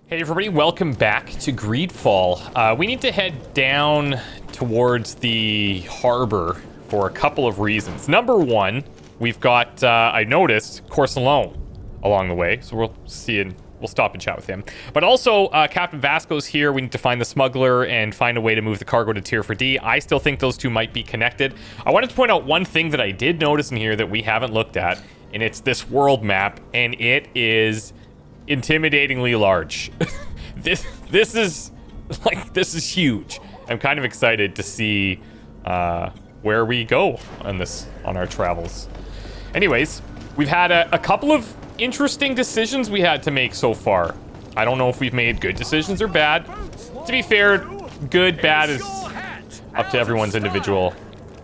Hey everybody, welcome back to GREEDFALL. We need to head down towards the harbor for a couple of reasons. Number one, we've got, I noticed, Corsalone along the way, so we'll see and we'll stop and chat with him. But also, Captain Vasco's here. We need to find the smuggler and find a way to move the cargo to Tier 4D. I still think those two might be connected. I wanted to point out one thing that I did notice in here that we haven't looked at, and it's this world map, and it is intimidatingly large. this is huge. I'm kind of excited to see where we go on our travels. Anyways, we've had a couple of interesting decisions we had to make so far. I don't know if we've made good decisions or bad. To be fair, good, bad is up to everyone's individual.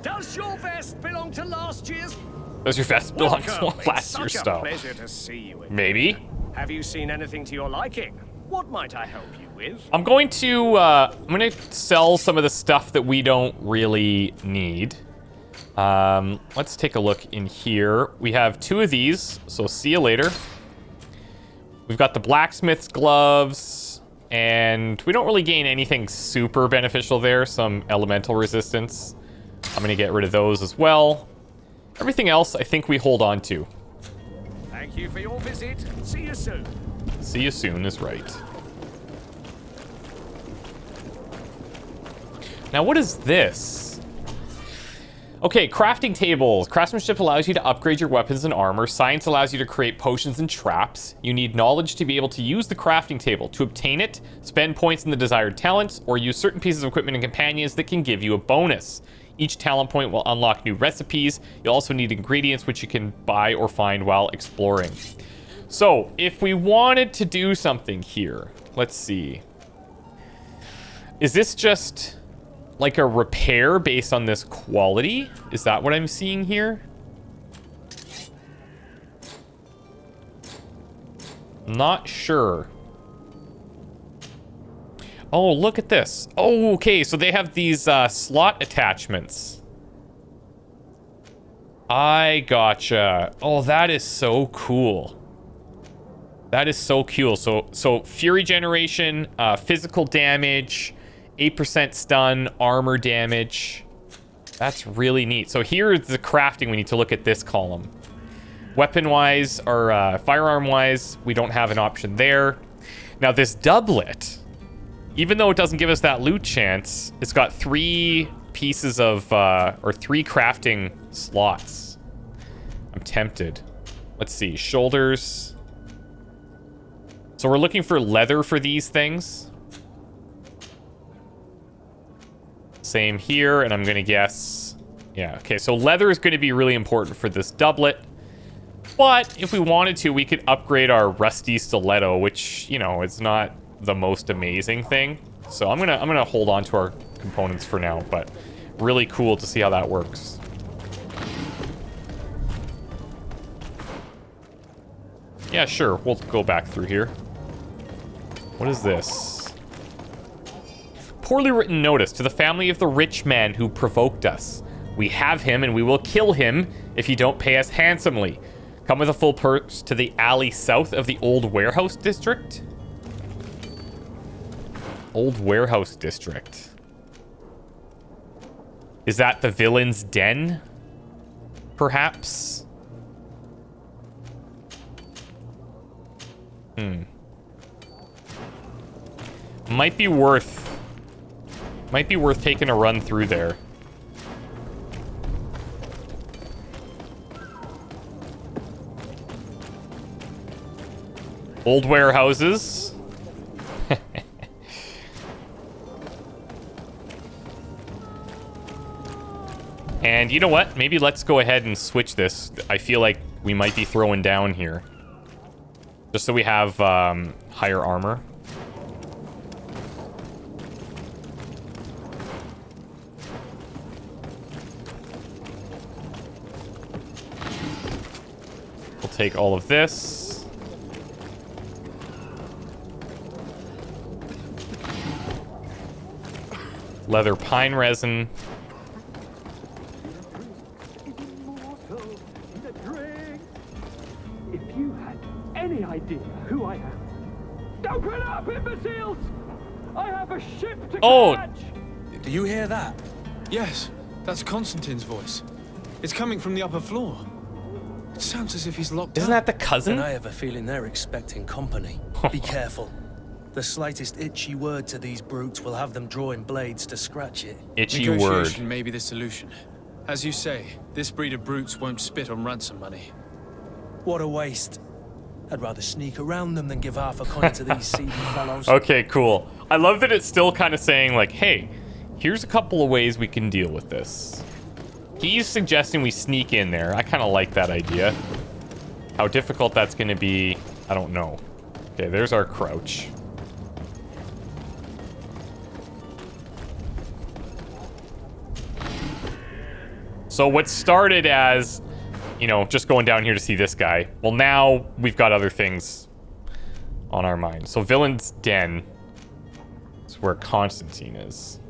Does your vest belong to last year's? Does your vest belong to last year's style? Pleasure to see you again. Maybe. Have you seen anything to your liking? What might I help you with? I'm going to sell some of the stuff that we don't really need. Let's take a look in here. We have two of these, so see you later. We've got the blacksmith's gloves, and we don't really gain anything super beneficial there. Some elemental resistance. I'm going to get rid of those as well. Everything else, I think we hold on to. Thank you for your visit. See you soon. See you soon is right. Now, what is this? Okay, crafting tables. Craftsmanship allows you to upgrade your weapons and armor. Science allows you to create potions and traps. You need knowledge to be able to use the crafting table. To obtain it, spend points in the desired talents, or use certain pieces of equipment and companions that can give you a bonus. Each talent point will unlock new recipes. You'll also need ingredients which you can buy or find while exploring. So, if we wanted to do something here, let's see. Is this just like a repair based on this quality? Is that what I'm seeing here? Not sure. Oh, look at this. Oh, okay, so they have these slot attachments. I gotcha. Oh, that is so cool. That is so cool. So fury generation, physical damage, 8% stun, armor damage. That's really neat. So here's the crafting. We need to look at this column. Weapon-wise, or firearm-wise, we don't have an option there. Now, this doublet, even though it doesn't give us that loot chance, it's got 3 pieces of, or 3 crafting slots. I'm tempted. Let's see, shoulders. So we're looking for leather for these things. Same here, and I'm gonna guess, yeah, okay, so leather is gonna be really important for this doublet. But if we wanted to, we could upgrade our rusty stiletto, which, you know, is not the most amazing thing. So I'm gonna hold on to our components for now, but really cool to see how that works. Yeah, sure, we'll go back through here. What is this? Poorly written notice to the family of the rich man who provoked us. We have him and we will kill him if you don't pay us handsomely. Come with a full purse to the alley south of the old warehouse district. Old warehouse district. Is that the villain's den? Perhaps? Might be worth taking a run through there. Old warehouses. And you know what? Maybe let's go ahead and switch this. I feel like we might be throwing down here. Just so we have higher armor. We'll take all of this. Leather pine resin. If you had any idea who I am, open up! up, imbeciles! I have a ship to Oh. catch! Do you hear that? Yes, that's Constantine's voice. It's coming from the upper floor. It sounds as if he's locked Isn't up. that the cousin? And I have a feeling they're expecting company. Be careful. The slightest itchy word to these brutes will have them drawing blades to scratch it. Itchy word. Negotiation may be the solution. As you say, this breed of brutes won't spit on ransom money. What a waste. I'd rather sneak around them than give half a coin to these seedy fellows. Okay, cool. I love that it's still kind of saying like, hey, here's a couple of ways we can deal with this. He's suggesting we sneak in there. I kind of like that idea. How difficult that's going to be, I don't know. Okay, there's our crouch. So what started as, you know, just going down here to see this guy. Well, now we've got other things on our mind. So Villain's Den is where Constantine is.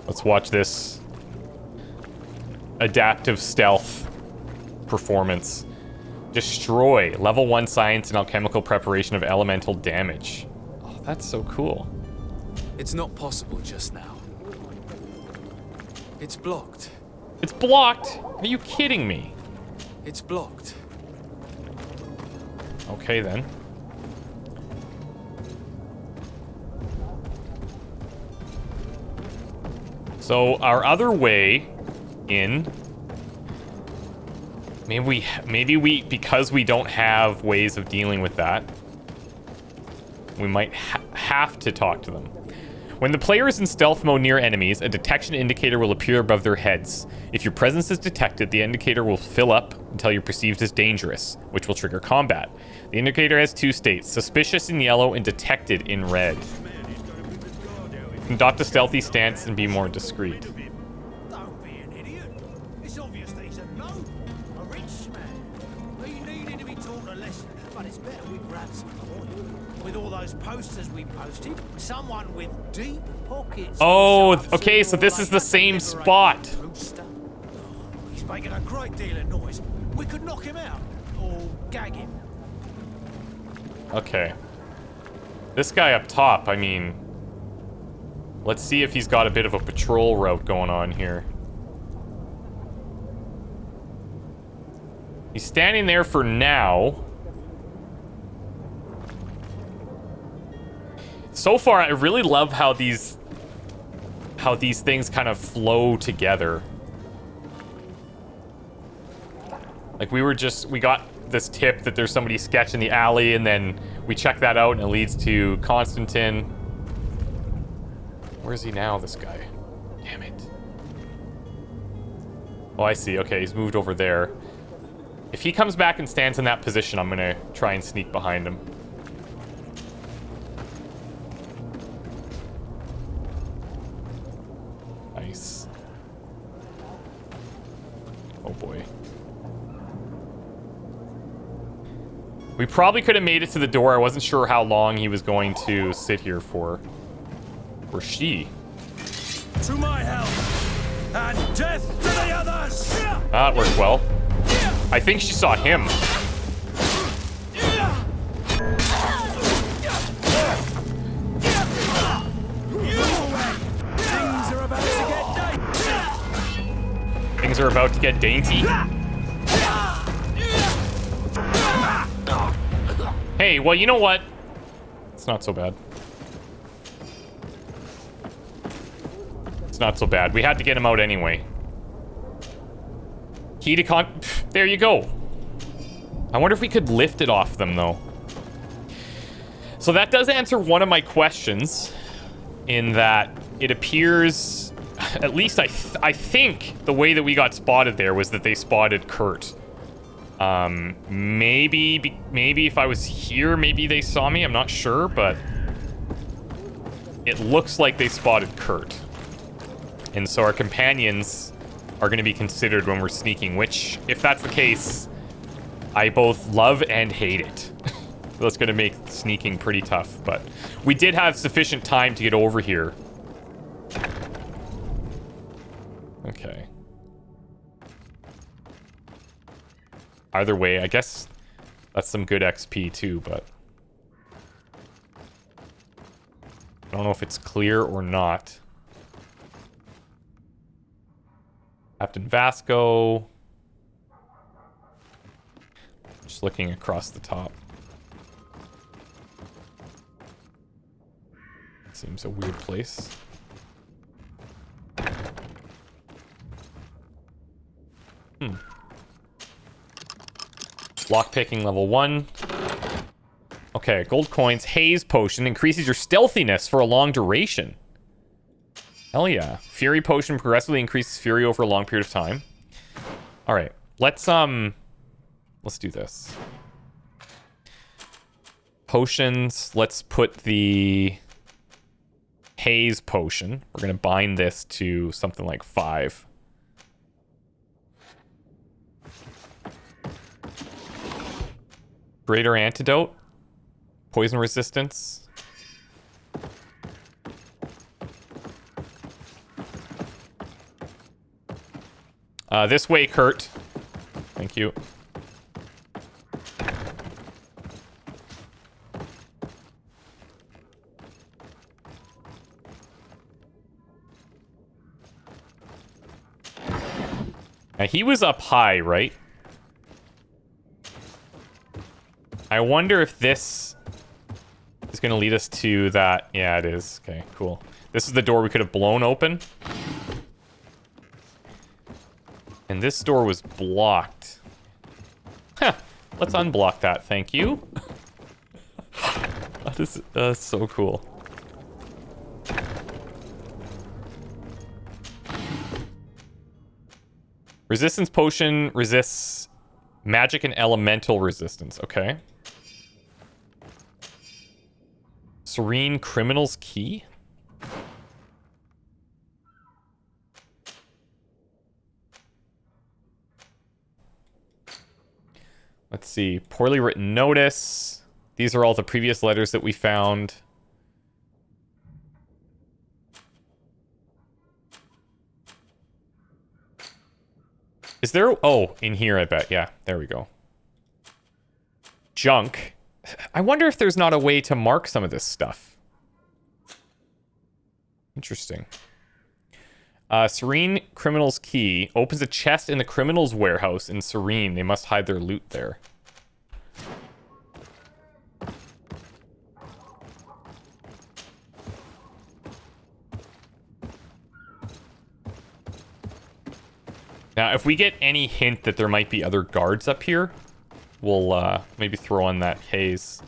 Let's watch this adaptive stealth performance. Destroy. Level 1 science and alchemical preparation of elemental damage. Oh, that's so cool. It's not possible just now. It's blocked. It's blocked? Are you kidding me? It's blocked. Okay, then. So our other way in, maybe we because we don't have ways of dealing with that, we might have to talk to them. When the player is in stealth mode near enemies, a detection indicator will appear above their heads. If your presence is detected, the indicator will fill up until you're perceived as dangerous, which will trigger combat. The indicator has 2 states, suspicious in yellow and detected in red. Adopt a stealthy stance and be more discreet. Don't be an idiot. It's obvious that he's a gnome, a rich man. He needed to be taught a lesson, but it's better we grab some coin. With all those posters we posted, someone with deep pockets. Oh, okay, so this is the same spot. He's making a great deal of noise. We could knock him out or gag him. Okay. This guy up top, I mean, let's see if he's got a bit of a patrol route going on here. He's standing there for now. So far, I really love how these things kind of flow together. Like we got this tip that there's somebody sketch in the alley, and then we check that out and it leads to Constantine. Where's he now, this guy? Damn it. Oh, I see. Okay, he's moved over there. If he comes back and stands in that position, I'm gonna try and sneak behind him. Nice. Oh boy. We probably could have made it to the door. I wasn't sure how long he was going to sit here for. Or she. To my help, and death to the others! That worked well. I think she saw him. Things are about to get dainty. Hey, well, you know what? It's not so bad. It's not so bad. We had to get him out anyway. Key to there you go. I wonder if we could lift it off them, though. So that does answer one of my questions, in that it appears, at least I think the way that we got spotted there was that they spotted Kurt. Maybe if I was here, maybe they saw me. I'm not sure, but it looks like they spotted Kurt. And so our companions are going to be considered when we're sneaking, which, if that's the case, I both love and hate it. that's going to make sneaking pretty tough. But we did have sufficient time to get over here. Okay. Either way, I guess that's some good XP too, but I don't know if it's clear or not. Captain Vasco. Just looking across the top. Seems a weird place. Lockpicking level 1. Okay, gold coins. Haze potion increases your stealthiness for a long duration. Hell yeah. Fury potion progressively increases fury over a long period of time. All right, let's do this. Potions. Let's put the haze potion. We're gonna bind this to something like 5. Greater antidote. Poison resistance. This way, Kurt. Thank you. Now, he was up high, right? I wonder if this is going to lead us to that. Yeah, it is. Okay, cool. This is the door we could have blown open. And this door was blocked. Huh. Let's unblock that. Thank you. That is so cool. Resistance potion resists magic and elemental resistance. Okay. Serene criminal's key? Let's see. Poorly written notice. These are all the previous letters that we found. Is there... Oh, in here, I bet. Yeah, there we go. Junk. I wonder if there's not a way to mark some of this stuff. Interesting. Serene criminal's key opens a chest in the criminal's warehouse in Serene. They must hide their loot there. Now, if we get any hint that there might be other guards up here, we'll maybe throw on that haze.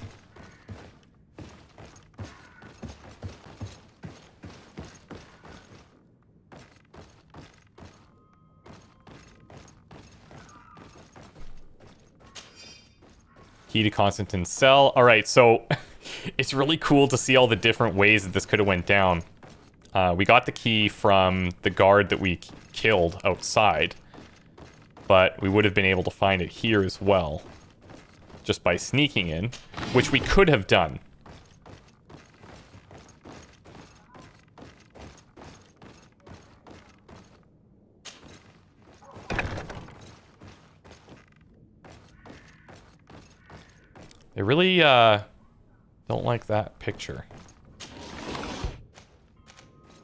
Key to Constantine's cell. All right, so it's really cool to see all the different ways that this could have went down. We got the key from the guard that we killed outside, but we would have been able to find it here as well, just by sneaking in, which we could have done. They really don't like that picture.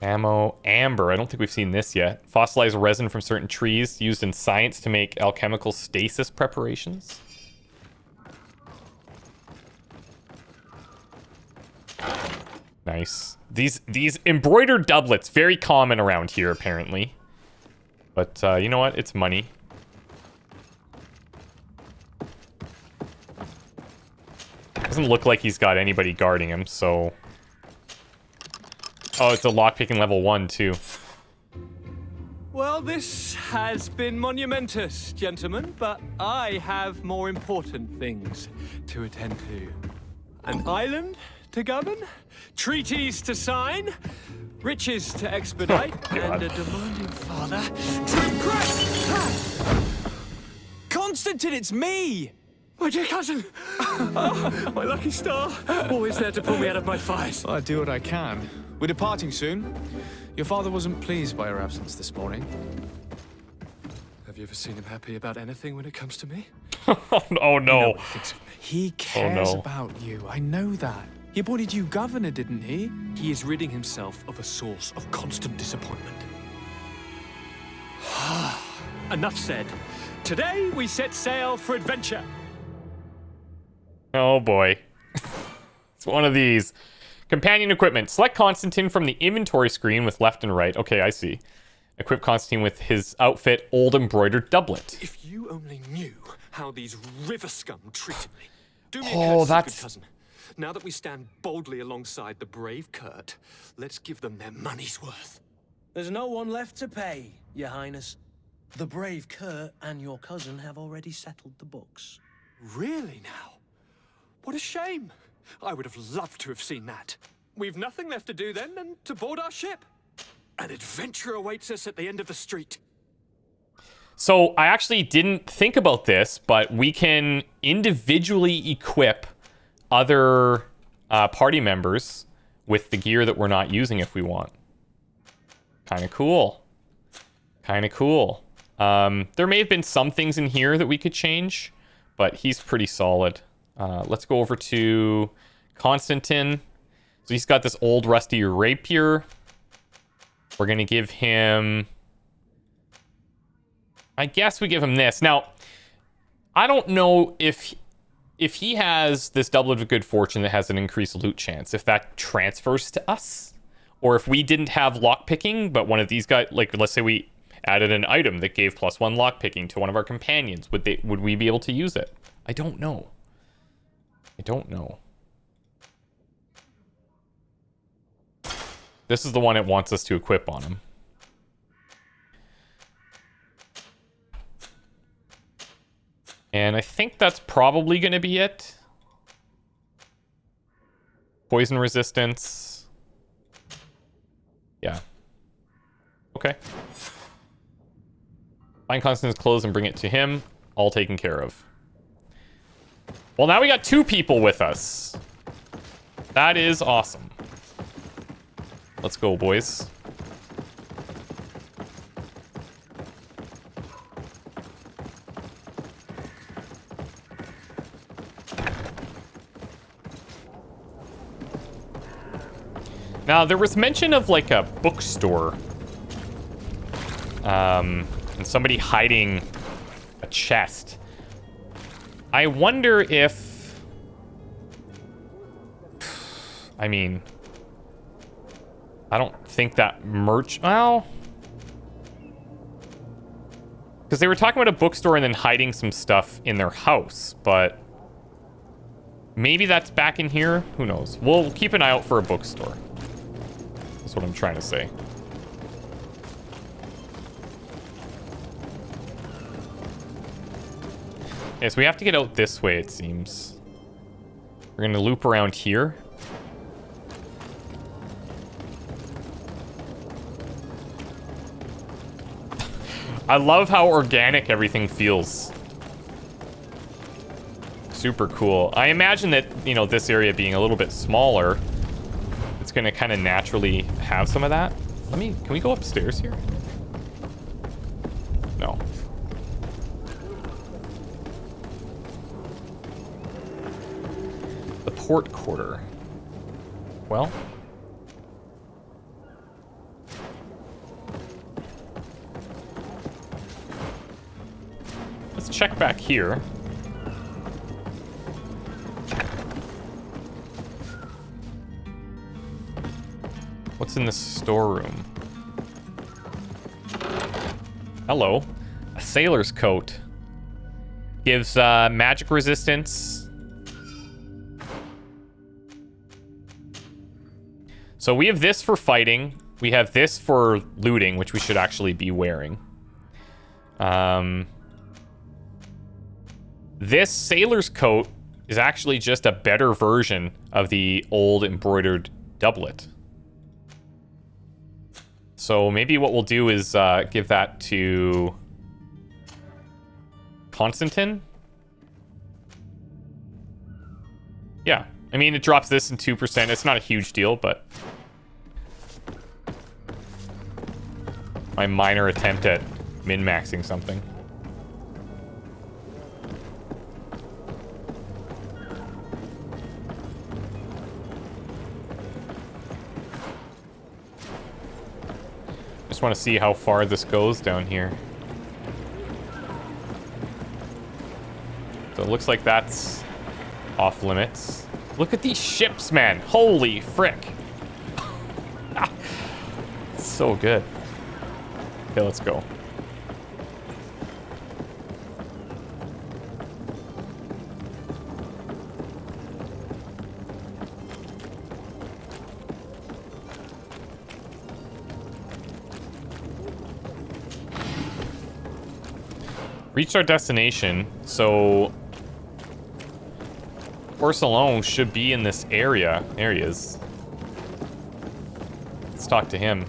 Ammo, amber. I don't think we've seen this yet. Fossilized resin from certain trees used in science to make alchemical stasis preparations. Nice. These embroidered doublets, very common around here apparently. But you know what? It's money. Doesn't look like he's got anybody guarding him, so... Oh, it's a lockpicking level 1, too. Well, this has been monumentous, gentlemen, but I have more important things to attend to. An island to govern, treaties to sign, riches to expedite, and a demanding father to impress. Constantine, it's me! My dear cousin! Oh, my lucky star! Always there to pull me out of my fires. I do what I can. We're departing soon. Your father wasn't pleased by your absence this morning. Have you ever seen him happy about anything when it comes to me? Oh You know no. what he thinks of me. He cares no. about you. I know that. He appointed you governor, didn't he? He is ridding himself of a source of constant disappointment. Enough said. Today we set sail for adventure. Oh boy. It's one of these. Companion equipment. Select Constantine from the inventory screen with left and right. Okay, I see. Equip Constantine with his outfit, old embroidered doublet. If you only knew how these river scum treated me. Do me a Oh, courtesy, that's- good cousin. Now that we stand boldly alongside the brave Kurt, let's give them their money's worth. There's no one left to pay, Your Highness. The brave Kurt and your cousin have already settled the books. Really now? What a shame. I would have loved to have seen that. We've nothing left to do then than to board our ship. An adventure awaits us at the end of the street. So I actually didn't think about this, but we can individually equip other party members with the gear that we're not using if we want. Kind of cool. Kind of cool. There may have been some things in here that we could change, but he's pretty solid. Let's go over to Constantine. So he's got this old rusty rapier. We're going to give him... I guess we give him this. Now, I don't know if he has this doublet of good fortune that has an increased loot chance, if that transfers to us. Or if we didn't have lockpicking, but one of these guys, like let's say we added an item that gave +1 lockpicking to one of our companions, would we be able to use it? I don't know. I don't know. This is the one it wants us to equip on him. And I think that's probably going to be it. Poison resistance. Yeah. Okay. Find Constantine's clothes and bring it to him. All taken care of. Well, now we got 2 people with us. That is awesome. Let's go, boys. Now, there was mention of, like, a bookstore. And somebody hiding a chest. I wonder if... I mean... I don't think that merch... Well... Because they were talking about a bookstore and then hiding some stuff in their house, but... Maybe that's back in here? Who knows? We'll keep an eye out for a bookstore. That's what I'm trying to say. Okay, so we have to get out this way, it seems. We're going to loop around here. I love how organic everything feels. Super cool. I imagine that, you know, this area being a little bit smaller, it's going to kind of naturally have some of that. Can we go upstairs here? No. The port quarter. Well. Let's check back here. What's in the storeroom? Hello. A sailor's coat. Gives magic resistance. So we have this for fighting. We have this for looting, which we should actually be wearing. This sailor's coat is actually just a better version of the old embroidered doublet. So maybe what we'll do is give that to Constantine. I mean, it drops this in 2%. It's not a huge deal, but my minor attempt at min-maxing something. Just want to see how far this goes down here. So it looks like that's off limits. Look at these ships, man. Holy frick. So good. Okay, let's go. Reached our destination, so ORSAY should be in this area. There he is. Let's talk to him.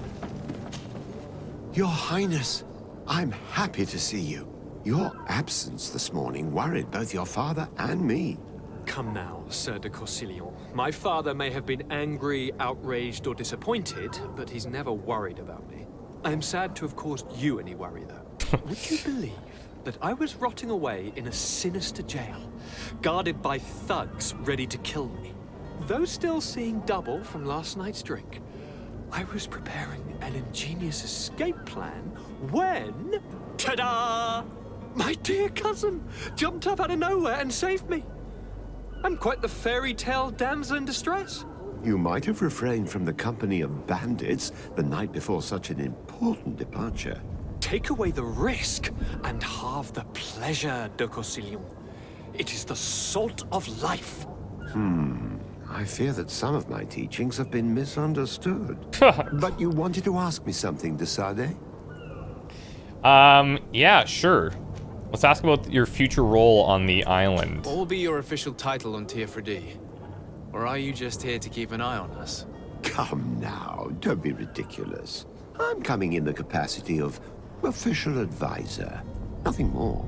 Your Highness, I'm happy to see you. Your absence this morning worried both your father and me. Come now, Sir de Corsillon. My father may have been angry, outraged, or disappointed, but he's never worried about me. I am sad to have caused you any worry, though. Would you believe that I was rotting away in a sinister jail, guarded by thugs ready to kill me? Though still seeing double from last night's drink, I was preparing an ingenious escape plan when... ta-da! My dear cousin jumped up out of nowhere and saved me. I'm quite the fairy tale damsel in distress. You might have refrained from the company of bandits the night before such an important departure. Take away the risk and halve the pleasure, de Corsillon. It is the salt of life. I fear that some of my teachings have been misunderstood. But you wanted to ask me something, de Sade? Yeah, sure. Let's ask about your future role on the island. What will be your official title on TFRD? Or are you just here to keep an eye on us? Come now, don't be ridiculous. I'm coming in the capacity of official advisor, nothing more.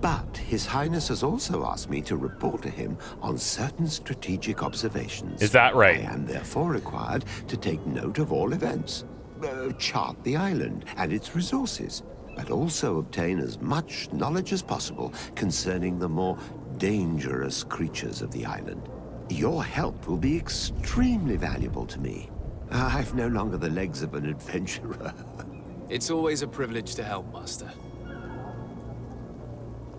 But His Highness has also asked me to report to him on certain strategic observations. Is that right? I am therefore required to take note of all events, chart the island and its resources, but also obtain as much knowledge as possible concerning the more dangerous creatures of the island. Your help will be extremely valuable to me. I've no longer the legs of an adventurer. It's always a privilege to help, Master.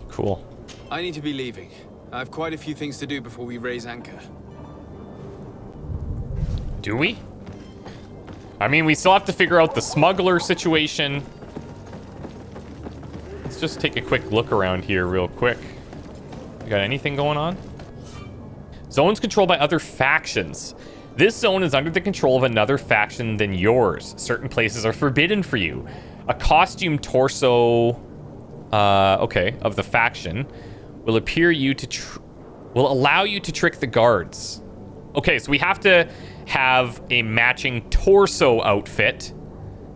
Cool. I need to be leaving. I have quite a few things to do before we raise anchor. Do we? I mean, we still have to figure out the smuggler situation. Let's just take a quick look around here real quick. You got anything going on? Zones controlled by other factions. This zone is under the control of another faction than yours. Certain places are forbidden for you. A costume torso, of the faction will will allow you to trick the guards. Okay, so we have to have a matching torso outfit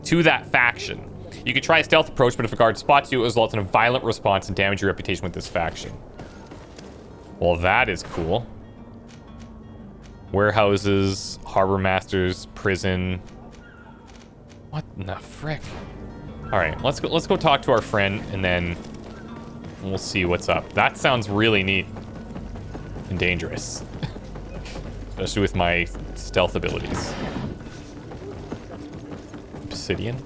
to that faction. You could try a stealth approach, but if a guard spots you, it results in a violent response and damage your reputation with this faction. Well, that is cool. Warehouses, harbor masters, prison. What in the frick? All right, let's go talk to our friend, and then we'll see what's up. That sounds really neat and dangerous, especially with my stealth abilities. Obsidian.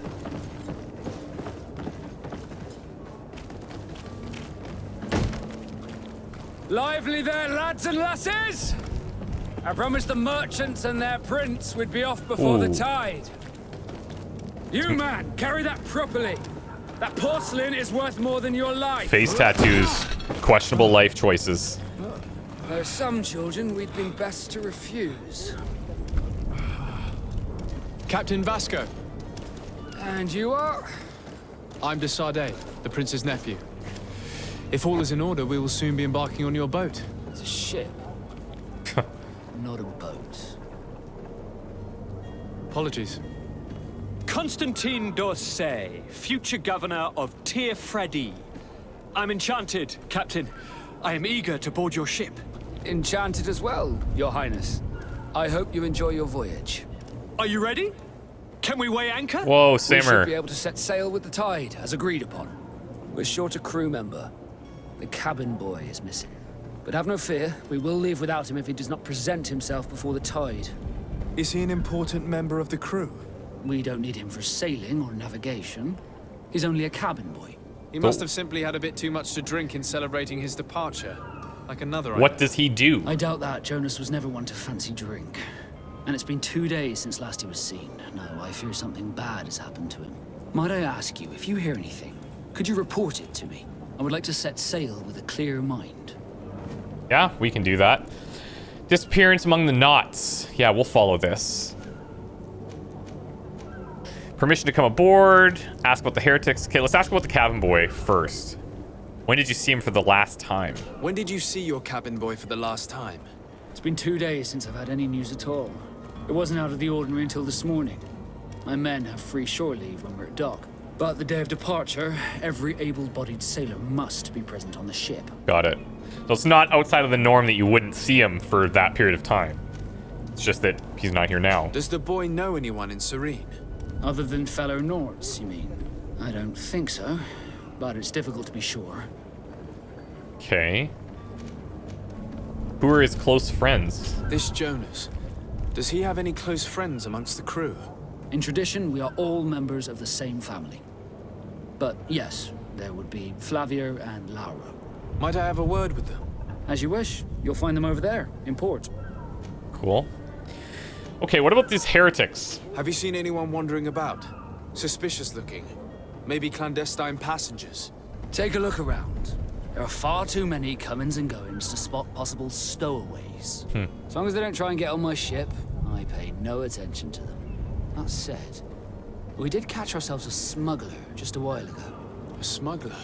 Lively there, lads and lasses! I promised the merchants and their prince we'd be off before the tide. You, man, carry that properly. That porcelain is worth more than your life. Face tattoos, questionable life choices. There are some children we'd been best to refuse. Captain Vasco. And you are? I'm de Sade, the prince's nephew. If all is in order, we will soon be embarking on your boat. It's a ship. Not a boat. Apologies. Constantine d'Orsay, future governor of TFRD. I'm enchanted, Captain. I am eager to board your ship. Enchanted as well, Your Highness. I hope you enjoy your voyage. Are you ready? Can we weigh anchor? Whoa, We should be Simmer. able to set sail with the tide, as agreed upon. We're short a crew member. The cabin boy is missing. But have no fear, we will leave without him if he does not present himself before the tide. Is he an important member of the crew? We don't need him for sailing or navigation. He's only a cabin boy. He must have simply had a bit too much to drink in celebrating his departure. Like another What does he do? I doubt that. Jonas was never one to fancy drink. And it's been 2 days since last he was seen. Now I fear something bad has happened to him. Might I ask you, if you hear anything, could you report it to me? I would like to set sail with a clear mind. Yeah, we can do that. Disappearance among the knots. Yeah, we'll follow this. Permission to come aboard. Ask about the heretics. Okay, let's ask about the cabin boy first. When did you see him for the last time? When did you see your cabin boy for the last time? It's been 2 days since I've had any news at all. It wasn't out of the ordinary until this morning. My men have free shore leave when we're at dock. But the day of departure, every able-bodied sailor must be present on the ship. Got it. So it's not outside of the norm that you wouldn't see him for that period of time. It's just that he's not here now. Does the boy know anyone in Serene? Other than fellow Nords, you mean? I don't think so, but it's difficult to be sure. Okay. Who are his close friends? This Jonas. Does he have any close friends amongst the crew? In tradition, we are all members of the same family. But yes, there would be Flavia and Laura. Might I have a word with them? As you wish, you'll find them over there, in port. Cool. Okay, what about these heretics? Have you seen anyone wandering about? Suspicious looking. Maybe clandestine passengers? Take a look around. There are far too many comings and goings to spot possible stowaways. As long as they don't try and get on my ship, I pay no attention to them. That said, we did catch ourselves a smuggler just a while ago. A smuggler?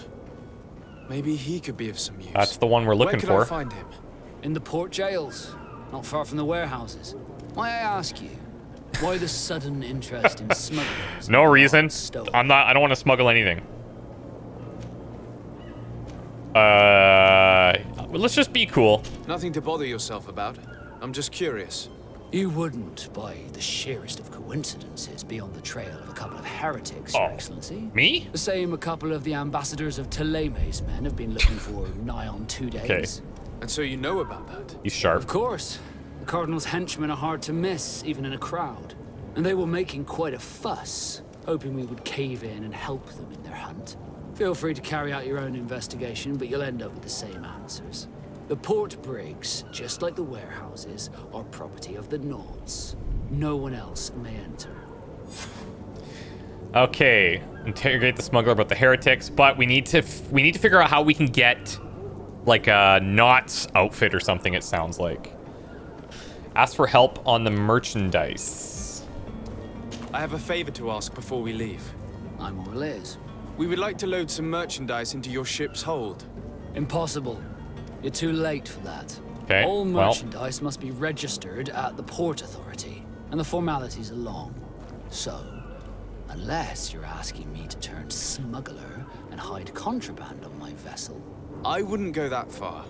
Maybe he could be of some use. That's the one we're looking Where for. could I find him? In the port jails, not far from the warehouses. Might I ask you, why the sudden interest in smugglers? No reason. Stowaways? I don't want to smuggle anything. Let's just be cool. Nothing to bother yourself about. I'm just curious. You wouldn't, by the sheerest of coincidences, be on the trail of a couple of heretics, Your Excellency. Me? The same a couple of the ambassadors of Teleme's men have been looking for nigh on 2 days. Okay. And so you know about that? He's sharp. Of course. The Cardinal's henchmen are hard to miss, even in a crowd. And they were making quite a fuss, hoping we would cave in and help them in their hunt. Feel free to carry out your own investigation, but you'll end up with the same answers. The port brigs, just like the warehouses, are property of the Nords. No one else may enter. Okay, interrogate the smuggler about the heretics, but we need to figure out how we can get like a Knots outfit or something. It sounds like. Ask for help on the merchandise. I have a favor to ask before we leave. I'm all ears. We would like to load some merchandise into your ship's hold. Impossible. You're too late for that. Okay, All well. merchandise must be registered at the Port Authority, and the formalities are long. So, unless you're asking me to turn smuggler and hide contraband on my vessel. I wouldn't go that far.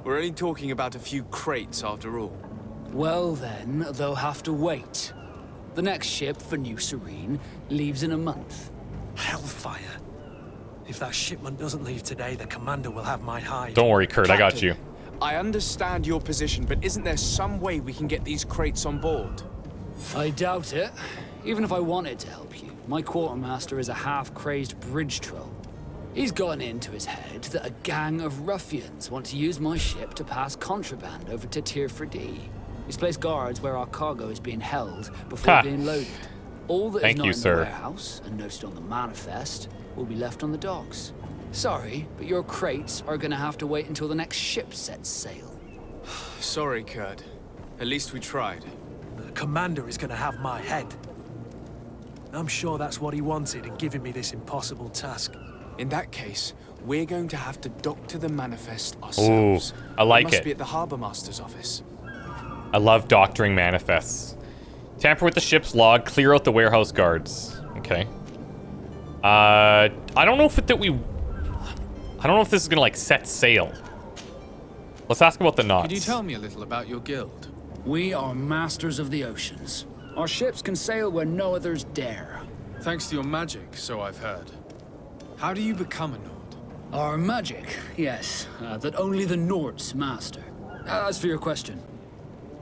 We're only talking about a few crates after all. Well then, they'll have to wait. The next ship for New Serene leaves in a month. Hellfire. If that shipment doesn't leave today, the commander will have my hide. Don't worry, Kurt. I got you. I understand your position, but isn't there some way we can get these crates on board? I doubt it. Even if I wanted to help you, my quartermaster is a half-crazed bridge troll. He's gotten into his head that a gang of ruffians want to use my ship to pass contraband over to Tier 4D. He's placed guards where our cargo is being held before Ha. being loaded. All that is Thank not you, in sir. the warehouse and noted on the manifest will be left on the docks. Sorry, but your crates are gonna have to wait until the next ship sets sail. Sorry, Kurt. At least we tried. The commander is going to have my head. I'm sure that's what he wanted in giving me this impossible task. In that case, we're going to have to dock to the manifest ourselves. Ooh, I like must it. be at the Harbor Master's office. I love doctoring manifests. Tamper with the ship's log. Clear out the warehouse guards. Okay. I don't know if this is gonna like set sail. Let's ask about the knots. Could you tell me a little about your guild? We are masters of the oceans. Our ships can sail where no others dare. Thanks to your magic, so I've heard. How do you become a Nord? Our magic, yes, that only the Nords master. As for your question,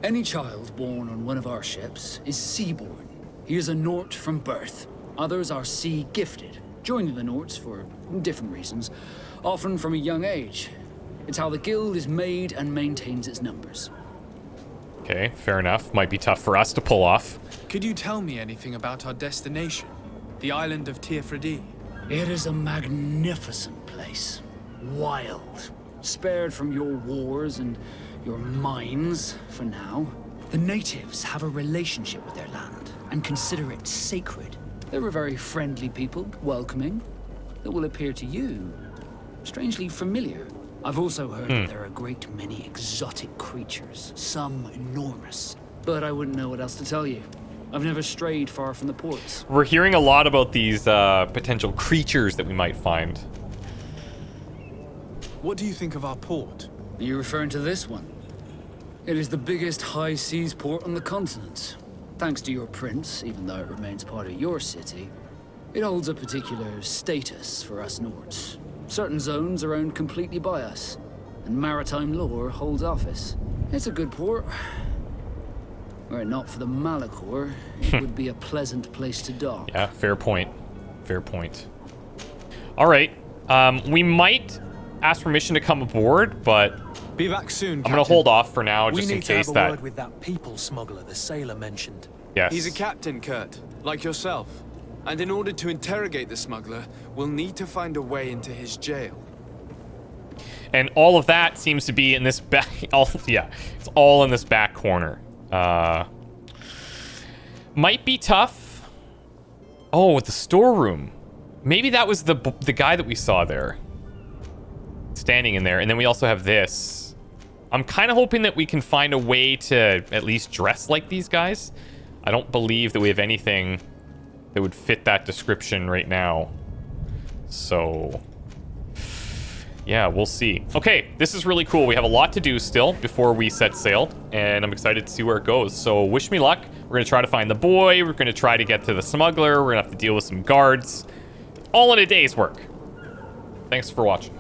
any child born on one of our ships is seaborn. He is a Nord from birth. Others are sea-gifted, joining the Nords for different reasons, often from a young age. It's how the guild is made and maintains its numbers. Okay, fair enough. Might be tough for us to pull off. Could you tell me anything about our destination? The island of Tirfredi? It is a magnificent place. Wild. Spared from your wars and your mines, for now. The natives have a relationship with their land and consider it sacred. They're a very friendly people, welcoming, that will appear to you strangely familiar. I've also heard that there are a great many exotic creatures, some enormous. But I wouldn't know what else to tell you. I've never strayed far from the ports. We're hearing a lot about these potential creatures that we might find. What do you think of our port? Are you referring to this one? It is the biggest high seas port on the continent. Thanks to your prince, even though it remains part of your city, it holds a particular status for us Nords. Certain zones are owned completely by us, and maritime law holds office. It's a good port. Were it not for the Malachor, it would be a pleasant place to dock. Yeah, fair point. Fair point. All right. We might ask permission to come aboard, but Be back soon, I'm going to hold off for now, We just in need to case have a that... word with that people smuggler the sailor mentioned. Yes. He's a captain, Kurt, like yourself. And in order to interrogate the smuggler, we'll need to find a way into his jail. And all of that seems to be in this back... yeah, it's all in this back corner. Might be tough. Oh, with the storeroom. Maybe that was the guy that we saw there. Standing in there. And then we also have this. I'm kind of hoping that we can find a way to at least dress like these guys. I don't believe that we have anything that would fit that description right now. So... yeah, we'll see. Okay, this is really cool. We have a lot to do still before we set sail, and I'm excited to see where it goes. So wish me luck. We're going to try to find the boy. We're going to try to get to the smuggler. We're going to have to deal with some guards. All in a day's work. Thanks for watching.